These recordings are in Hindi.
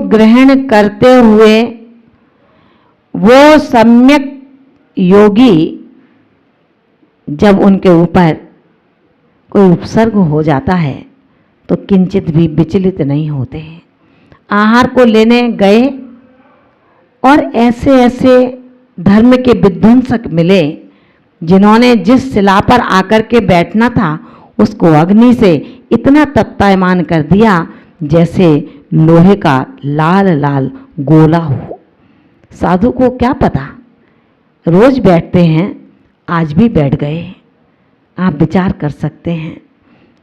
ग्रहण करते हुए वो सम्यक योगी जब उनके ऊपर कोई उपसर्ग हो जाता है तो किंचित भी विचलित नहीं होते हैं। आहार को लेने गए और ऐसे ऐसे धर्म के विध्वंसक मिले जिन्होंने जिस शिला पर आकर के बैठना था उसको अग्नि से इतना तप्तायमान कर दिया जैसे लोहे का लाल लाल गोला हो। साधु को क्या पता, रोज बैठते हैं, आज भी बैठ गए। आप विचार कर सकते हैं,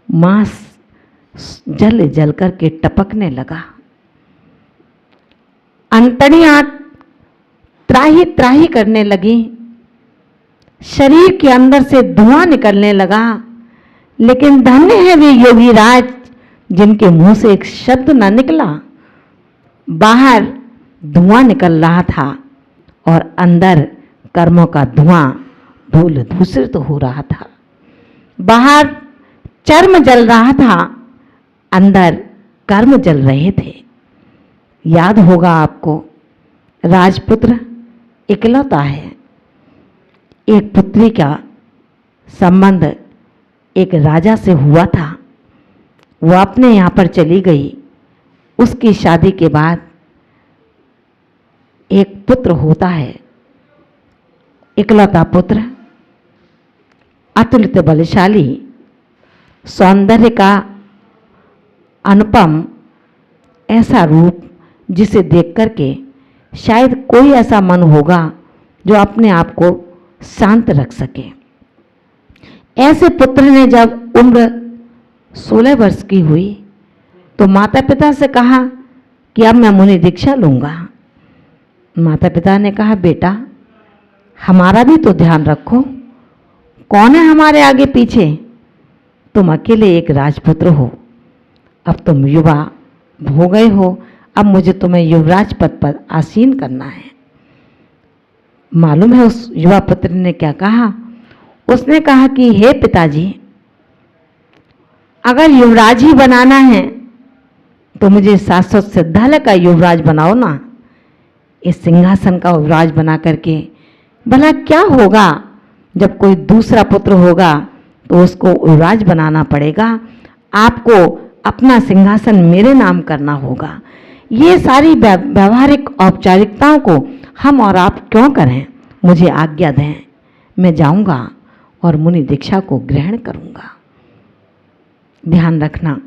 मांस जल जल करके टपकने लगा, अंतड़ियां त्राही त्राही करने लगी, शरीर के अंदर से धुआं निकलने लगा। लेकिन धन्य है वे योगी राज जिनके मुंह से एक शब्द न निकला। बाहर धुआं निकल रहा था और अंदर कर्मों का धुआं धूल धूसरित हो रहा था। बाहर चर्म जल रहा था, अंदर कर्म जल रहे थे। याद होगा आपको, राजपुत्र इकलौता है। एक पुत्री का संबंध एक राजा से हुआ था, वो अपने यहाँ पर चली गई। उसकी शादी के बाद एक पुत्र होता है, इकलौता पुत्र, अतुलित बलशाली, सौंदर्य का अनुपम ऐसा रूप जिसे देख करके शायद कोई ऐसा मन होगा जो अपने आप को शांत रख सके। ऐसे पुत्र ने जब उम्र 16 वर्ष की हुई तो माता पिता से कहा कि अब मैं मुनि दीक्षा लूँगा। माता पिता ने कहा, बेटा हमारा भी तो ध्यान रखो, कौन है हमारे आगे पीछे, तुम अकेले एक राजपुत्र हो, अब तुम युवा हो गए हो, अब मुझे तुम्हें युवराज पद पर आसीन करना है। मालूम है उस युवा पुत्र ने क्या कहा? उसने कहा कि हे पिताजी, अगर युवराज ही बनाना है तो मुझे शाश्वत सिद्धालय का युवराज बनाओ ना। इस सिंहासन का युवराज बना करके भला क्या होगा? जब कोई दूसरा पुत्र होगा तो उसको युवराज बनाना पड़ेगा, आपको अपना सिंहासन मेरे नाम करना होगा। ये सारी व्यवहारिक औपचारिकताओं को हम और आप क्यों करें? मुझे आज्ञा दें, मैं जाऊंगा और मुनि दीक्षा को ग्रहण करूंगा। ध्यान रखना,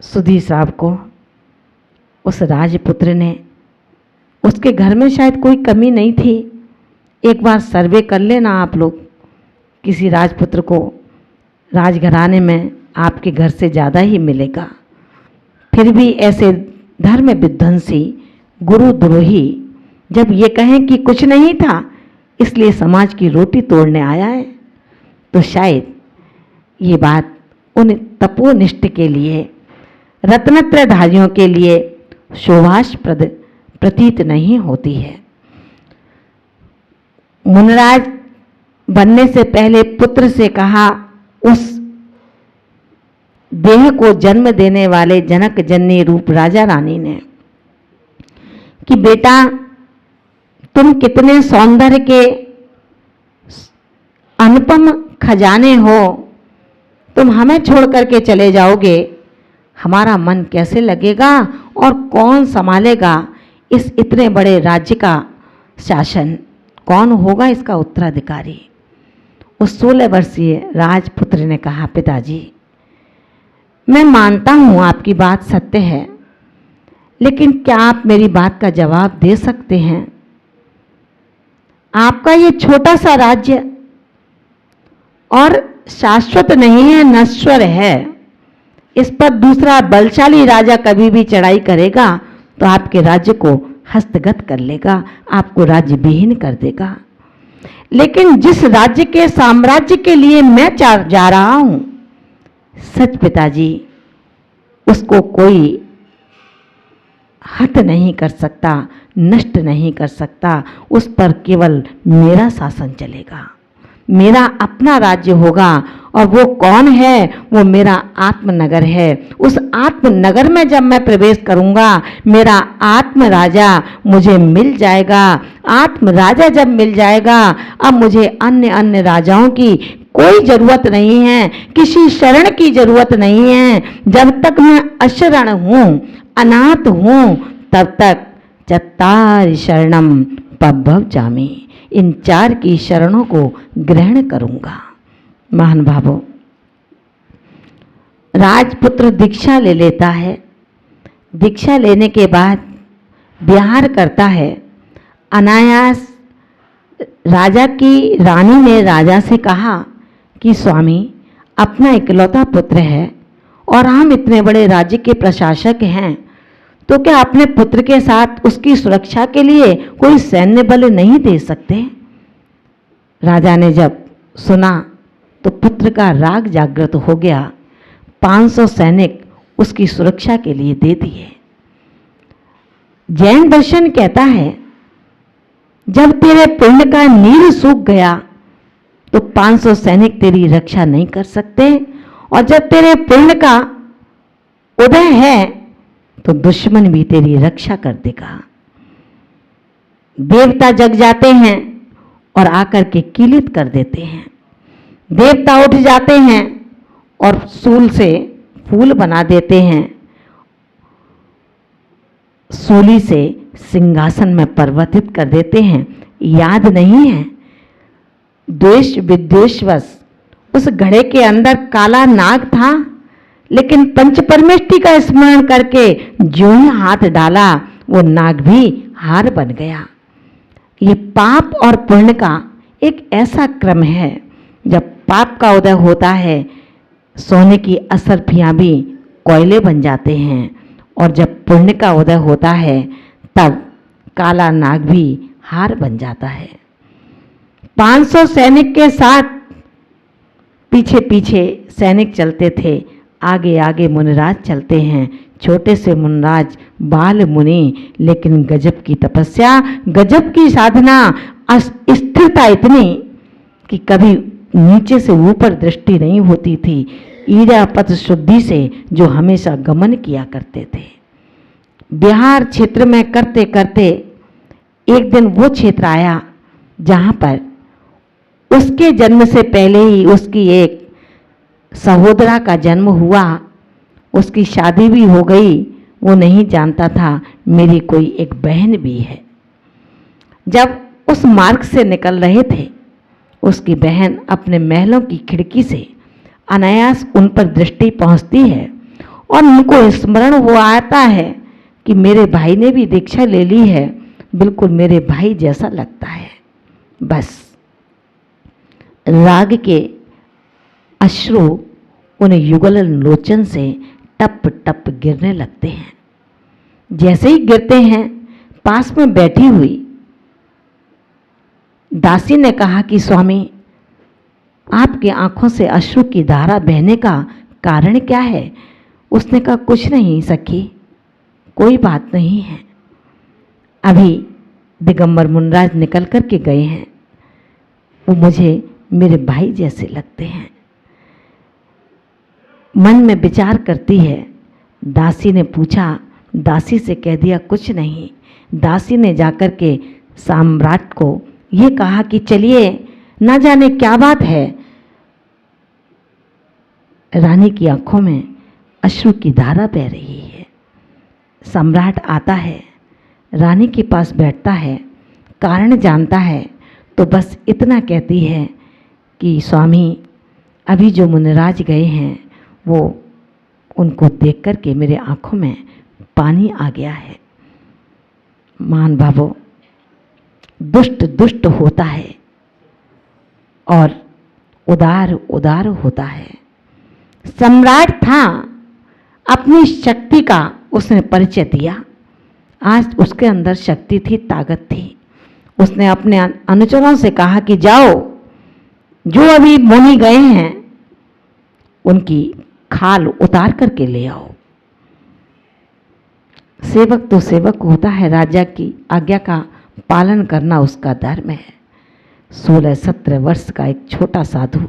सुधीर साहब को उस राजपुत्र ने, उसके घर में शायद कोई कमी नहीं थी। एक बार सर्वे कर लेना आप लोग, किसी राजपुत्र को राजघराने में आपके घर से ज़्यादा ही मिलेगा। फिर भी ऐसे धर्म विध्वंसी गुरुद्रोही जब ये कहें कि कुछ नहीं था इसलिए समाज की रोटी तोड़ने आया है, तो शायद ये बात उन तपोनिष्ठ के लिए, रत्नत्रयधारियों के लिए शोभास्पद प्रतीत नहीं होती है। मुनिराज बनने से पहले पुत्र से कहा, उस देह को जन्म देने वाले जनक जननी रूप राजा रानी ने, कि बेटा तुम कितने सौंदर्य के अनुपम खजाने हो, तुम हमें छोड़ करके चले जाओगे, हमारा मन कैसे लगेगा और कौन संभालेगा इस इतने बड़े राज्य का शासन? कौन होगा इसका उत्तराधिकारी? उस 16 वर्षीय राजपुत्र ने कहा, पिताजी मैं मानता हूँ आपकी बात सत्य है, लेकिन क्या आप मेरी बात का जवाब दे सकते हैं? आपका ये छोटा सा राज्य और शाश्वत नहीं है, नश्वर है। इस पर दूसरा बलशाली राजा कभी भी चढ़ाई करेगा तो आपके राज्य को हस्तगत कर लेगा, आपको राज्य विहीन कर देगा। लेकिन जिस राज्य के साम्राज्य के लिए मैं जा रहा हूं, सच पिताजी, उसको कोई हट नहीं कर सकता, नष्ट नहीं कर सकता। उस पर केवल मेरा शासन चलेगा, मेरा अपना राज्य होगा और वो कौन है? वो मेरा आत्मनगर है। उस आत्मनगर में जब मैं प्रवेश करूंगा, मेरा आत्म राजा मुझे मिल जाएगा। आत्म राजा जब मिल जाएगा, अब मुझे अन्य अन्य राजाओं की कोई जरूरत नहीं है, किसी शरण की जरूरत नहीं है। जब तक मैं अशरण हूं, अनाथ हूं, तब तक चत्तारि शरणम पब्बव जामि, इन 4 की शरणों को ग्रहण करूंगा। महान भावों, राजपुत्र दीक्षा ले लेता है। दीक्षा लेने के बाद विहार करता है। अनायास राजा की रानी ने राजा से कहा कि स्वामी, अपना इकलौता पुत्र है और हम इतने बड़े राज्य के प्रशासक हैं, तो क्या अपने पुत्र के साथ उसकी सुरक्षा के लिए कोई सैन्य बल नहीं दे सकते? राजा ने जब सुना तो पुत्र का राग जागृत हो गया। 500 सैनिक उसकी सुरक्षा के लिए दे दिए। जैन दर्शन कहता है, जब तेरे पुण्य का नीर सूख गया तो 500 सैनिक तेरी रक्षा नहीं कर सकते, और जब तेरे पुण्य का उदय है तो दुश्मन भी तेरी रक्षा कर देगा। देवता जग जाते हैं और आकर के कीलित कर देते हैं। देवता उठ जाते हैं और सूल से फूल बना देते हैं, सूली से सिंहासन में परिवर्तित कर देते हैं। याद नहीं है? द्वेष विद्वेषवश उस घड़े के अंदर काला नाग था, लेकिन पंच परमेष्टि का स्मरण करके जो ही हाथ डाला, वो नाग भी हार बन गया। ये पाप और पुण्य का एक ऐसा क्रम है। जब पाप का उदय होता है, सोने की असरफियां भी कोयले बन जाते हैं, और जब पुण्य का उदय होता है, तब काला नाग भी हार बन जाता है। 500 सैनिक के साथ पीछे पीछे सैनिक चलते थे, आगे आगे मुनिराज चलते हैं। छोटे से मुनिराज बाल मुनि, लेकिन गजब की तपस्या, गजब की साधना, स्थिरता इतनी कि कभी नीचे से ऊपर दृष्टि नहीं होती थी। ईरापत शुद्धि से जो हमेशा गमन किया करते थे। बिहार क्षेत्र में करते करते एक दिन वो क्षेत्र आया जहाँ पर उसके जन्म से पहले ही उसकी एक सहोदरा का जन्म हुआ। उसकी शादी भी हो गई। वो नहीं जानता था मेरी कोई एक बहन भी है। जब उस मार्ग से निकल रहे थे, उसकी बहन अपने महलों की खिड़की से अनायास उन पर दृष्टि पहुंचती है और उनको स्मरण वो आता है कि मेरे भाई ने भी दीक्षा ले ली है, बिल्कुल मेरे भाई जैसा लगता है। बस राग के अश्रु उन युगल लोचन से टप टप गिरने लगते हैं। जैसे ही गिरते हैं, पास में बैठी हुई दासी ने कहा कि स्वामी, आपकी आंखों से अश्रु की धारा बहने का कारण क्या है? उसने कहा, कुछ नहीं सखी, कोई बात नहीं है। अभी दिगंबर मुनिराज निकल कर के गए हैं, वो मुझे मेरे भाई जैसे लगते हैं। मन में विचार करती है। दासी ने पूछा, दासी से कह दिया कुछ नहीं। दासी ने जाकर के सम्राट को ये कहा कि चलिए, ना जाने क्या बात है। रानी की आंखों में अश्रु की धारा बह रही है। सम्राट आता है, रानी के पास बैठता है, कारण जानता है, तो बस इतना कहती है कि स्वामी, अभी जो मुनिराज गए हैं, वो उनको देख कर के मेरे आंखों में पानी आ गया है। मान भावों, दुष्ट दुष्ट होता है और उदार उदार होता है। सम्राट था, अपनी शक्ति का उसने परिचय दिया। आज उसके अंदर शक्ति थी, ताकत थी। उसने अपने अनुचरों से कहा कि जाओ, जो अभी मुनि गए हैं उनकी खाल उतार करके ले आओ। सेवक तो सेवक होता है, राजा की आज्ञा का पालन करना उसका धर्म है। 16-17 वर्ष का एक छोटा साधु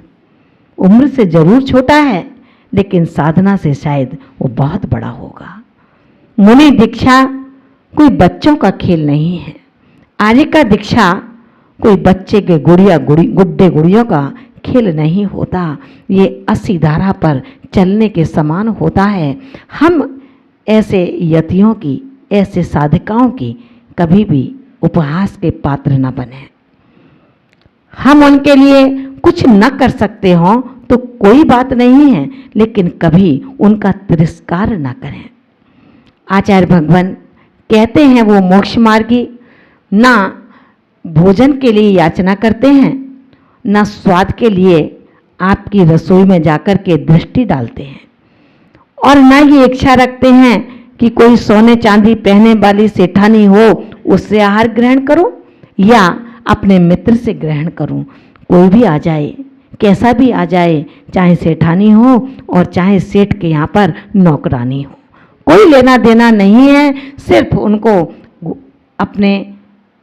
उम्र से जरूर छोटा है, लेकिन साधना से शायद वो बहुत बड़ा होगा। मुनि दीक्षा कोई बच्चों का खेल नहीं है। आर्य का दीक्षा कोई बच्चे के गुड्डे गुड़ियों का खेल नहीं होता। ये अस्सी धारा पर चलने के समान होता है। हम ऐसे यतियों की, ऐसे साधिकाओं की कभी भी उपहास के पात्र न बने। हम उनके लिए कुछ न कर सकते हों तो कोई बात नहीं है, लेकिन कभी उनका तिरस्कार न करें। आचार्य भगवान कहते हैं वो मोक्ष मार्गी ना भोजन के लिए याचना करते हैं, ना स्वाद के लिए आपकी रसोई में जाकर के दृष्टि डालते हैं, और ना ये इच्छा रखते हैं कि कोई सोने चांदी पहने वाली सेठानी हो उससे आहार ग्रहण करो या अपने मित्र से ग्रहण करूं। कोई भी आ जाए, कैसा भी आ जाए, चाहे सेठानी हो और चाहे सेठ के यहाँ पर नौकरानी हो, कोई लेना देना नहीं है। सिर्फ उनको अपने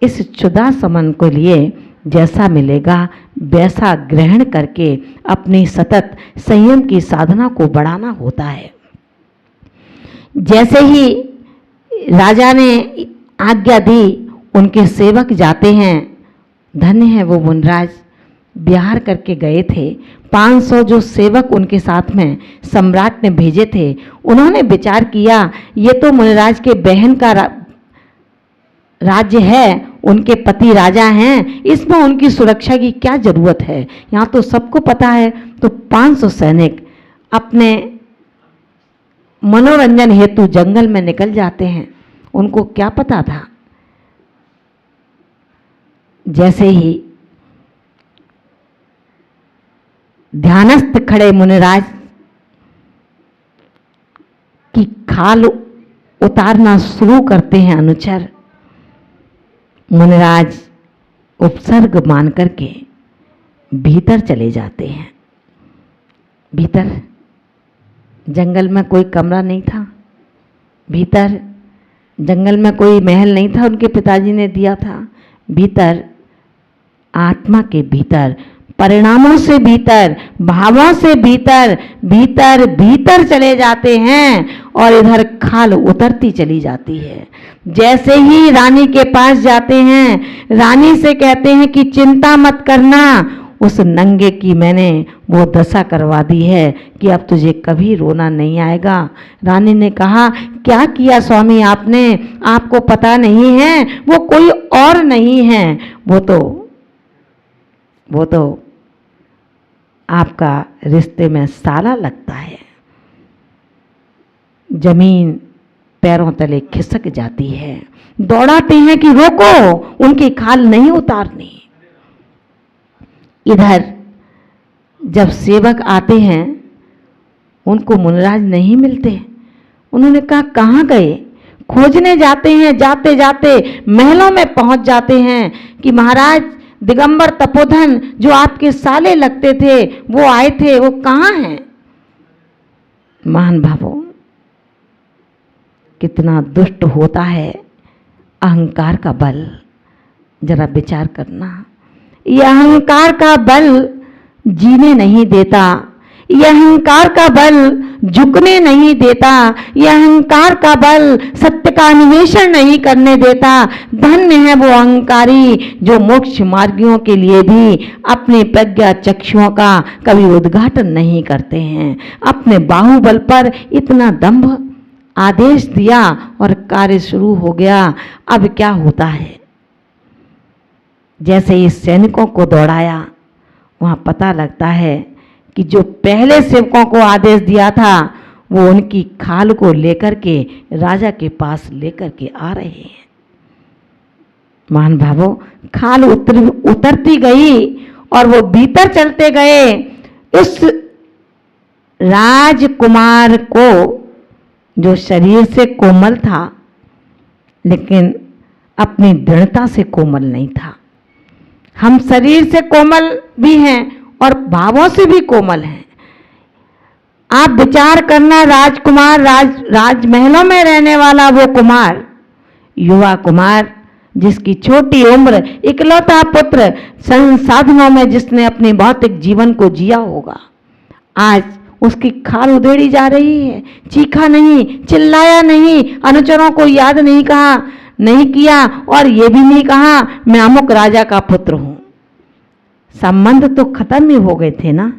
इस क्षुधा समन के लिए जैसा मिलेगा वैसा ग्रहण करके अपनी सतत संयम की साधना को बढ़ाना होता है। जैसे ही राजा ने आज्ञा दी, उनके सेवक जाते हैं। धन्य है वो मुनिराज, बिहार करके गए थे। 500 जो सेवक उनके साथ में सम्राट ने भेजे थे, उन्होंने विचार किया ये तो मुनिराज के बहन का राज्य है, उनके पति राजा हैं, इसमें उनकी सुरक्षा की क्या जरूरत है, यहाँ तो सबको पता है। तो 500 सैनिक अपने मनोरंजन हेतु जंगल में निकल जाते हैं। उनको क्या पता था। जैसे ही ध्यानस्थ खड़े मुनिराज की खाल उतारना शुरू करते हैं अनुचर, मुनिराज उपसर्ग मान करके भीतर चले जाते हैं। भीतर जंगल में कोई कमरा नहीं था, भीतर जंगल में कोई महल नहीं था, उनके पिताजी ने दिया था। भीतर आत्मा के भीतर, परिणामों से भीतर, भावों से भीतर भीतर भीतर चले जाते हैं और इधर खाल उतरती चली जाती है। जैसे ही रानी के पास जाते हैं, रानी से कहते हैं कि चिंता मत करना, उस नंगे की मैंने वो दशा करवा दी है कि अब तुझे कभी रोना नहीं आएगा। रानी ने कहा क्या किया स्वामी आपने, आपको पता नहीं है वो कोई और नहीं है, वो तो आपका रिश्ते में साला लगता है। जमीन पैरों तले खिसक जाती है। दौड़ाते हैं कि रोको, उनकी खाल नहीं उतारनी। इधर जब सेवक आते हैं, उनको मुनिराज नहीं मिलते। उन्होंने कहा कहाँ गए। खोजने जाते हैं, जाते जाते महलों में पहुंच जाते हैं कि महाराज दिगंबर तपोधन जो आपके साले लगते थे वो आए थे, वो कहाँ हैं। महान भावों, कितना दुष्ट होता है अहंकार का बल। जरा विचार करना, यह अहंकार का बल जीने नहीं देता, यह अहंकार का बल झुकने नहीं देता, यह अहंकार का बल सत्य का अन्वेषण नहीं करने देता। धन्य है वो अहंकारी जो मोक्ष मार्गियों के लिए भी अपनी प्रज्ञा चक्षुओं का कभी उद्घाटन नहीं करते हैं। अपने बाहुबल पर इतना दंभ, आदेश दिया और कार्य शुरू हो गया। अब क्या होता है, जैसे ही सैनिकों को दौड़ाया, वहां पता लगता है कि जो पहले सेवकों को आदेश दिया था वो उनकी खाल को लेकर के राजा के पास लेकर के आ रहे हैं। महान भावों, खाल उतरती गई और वो भीतर चलते गए। उस राजकुमार को जो शरीर से कोमल था लेकिन अपनी दृढ़ता से कोमल नहीं था। हम शरीर से कोमल भी हैं और भावों से भी कोमल हैं। आप विचार करना, राजकुमार, राजमहलों में रहने वाला वो कुमार, युवा कुमार जिसकी छोटी उम्र, इकलौता पुत्र, संसाधनों में जिसने अपने भौतिक जीवन को जिया होगा, आज उसकी खाल उधेड़ी जा रही है। चीखा नहीं, चिल्लाया नहीं, अनुचरों को याद नहीं कहा, नहीं किया, और ये भी नहीं कहा मैं अमुक राजा का पुत्र हूं। संबंध तो खत्म ही हो गए थे ना।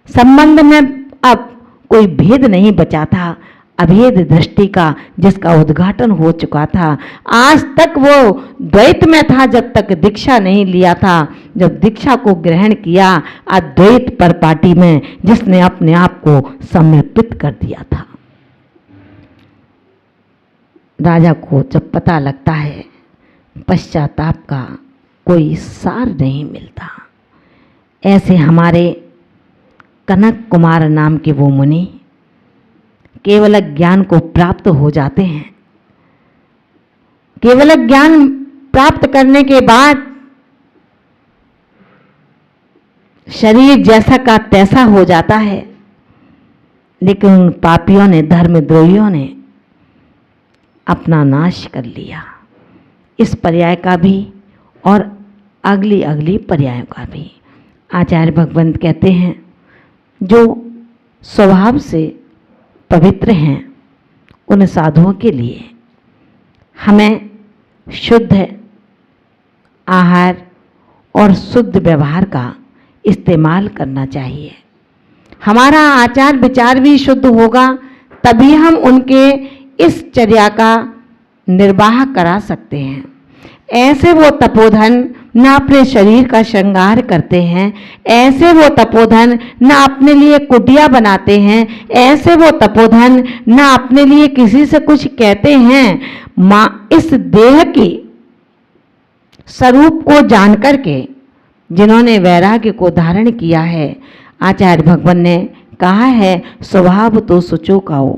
संबंध में अब कोई भेद नहीं बचा था, अभेद दृष्टि का जिसका उद्घाटन हो चुका था। आज तक वो द्वैत में था जब तक दीक्षा नहीं लिया था। जब दीक्षा को ग्रहण किया अद्वैत पर पार्टी में, जिसने अपने आप को समर्पित कर दिया था। राजा को जब पता लगता है पश्चाताप का कोई सार नहीं मिलता। ऐसे हमारे कनक कुमार नाम के वो मुनि केवल ज्ञान को प्राप्त हो जाते हैं। केवल ज्ञान प्राप्त करने के बाद शरीर जैसा का तैसा हो जाता है, लेकिन उन पापियों ने, धर्मद्रोहियों ने अपना नाश कर लिया। इस पर्याय का भी और अगली अगली पर्यायों का भी। आचार्य भगवंत कहते हैं जो स्वभाव से पवित्र हैं उन साधुओं के लिए हमें शुद्ध आहार और शुद्ध व्यवहार का इस्तेमाल करना चाहिए। हमारा आचार विचार भी शुद्ध होगा तभी हम उनके इस चर्या का निर्वाह करा सकते हैं। ऐसे वो तपोधन न अपने शरीर का श्रृंगार करते हैं, ऐसे वो तपोधन न अपने लिए कुटिया बनाते हैं, ऐसे वो तपोधन न अपने लिए किसी से कुछ कहते हैं। माँ इस देह की स्वरूप को जानकर के जिन्होंने वैराग्य को धारण किया है, आचार्य भगवान ने कहा है स्वभाव तो सुचो काओ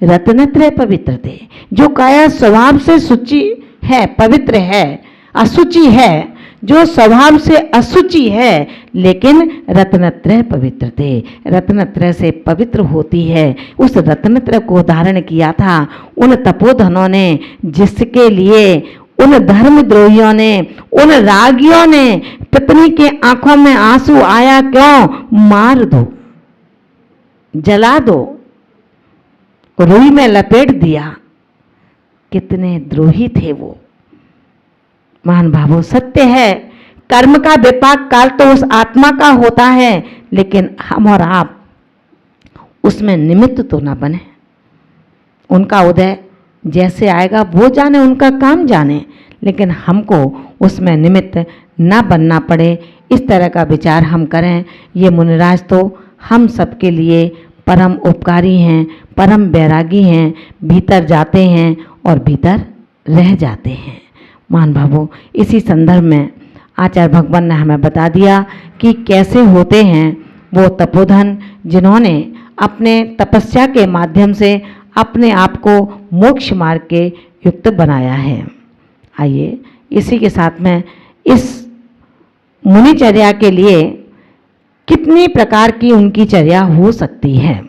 रत्नत्रय पवित्र थे। जो काया स्वभाव से शुचि है, पवित्र है, अशुचि है, जो स्वभाव से अशुचि है लेकिन रत्नत्रय पवित्र थे, रत्नत्रय से पवित्र होती है। उस रत्नत्रय को धारण किया था उन तपोधनों ने, जिसके लिए उन धर्मद्रोहियों ने, उन रागियों ने पत्नी के आंखों में आंसू आया क्यों, मार दो, जला दो, रुई में लपेट दिया। कितने द्रोही थे वो। महान भावों, सत्य है कर्म का विपाक काल तो उस आत्मा का होता है, लेकिन हम और आप उसमें निमित्त तो ना बने। उनका उदय जैसे आएगा वो जाने, उनका काम जाने, लेकिन हमको उसमें निमित्त ना बनना पड़े, इस तरह का विचार हम करें। ये मुनिराज तो हम सबके लिए परम उपकारी हैं, परम वैरागी हैं, भीतर जाते हैं और भीतर रह जाते हैं। महान भावों, इसी संदर्भ में आचार्य भगवान ने हमें बता दिया कि कैसे होते हैं वो तपोधन जिन्होंने अपने तपस्या के माध्यम से अपने आप को मोक्ष मार्ग के युक्त बनाया है। आइए इसी के साथ में इस मुनिचर्या के लिए कितनी प्रकार की उनकी चर्या हो सकती है।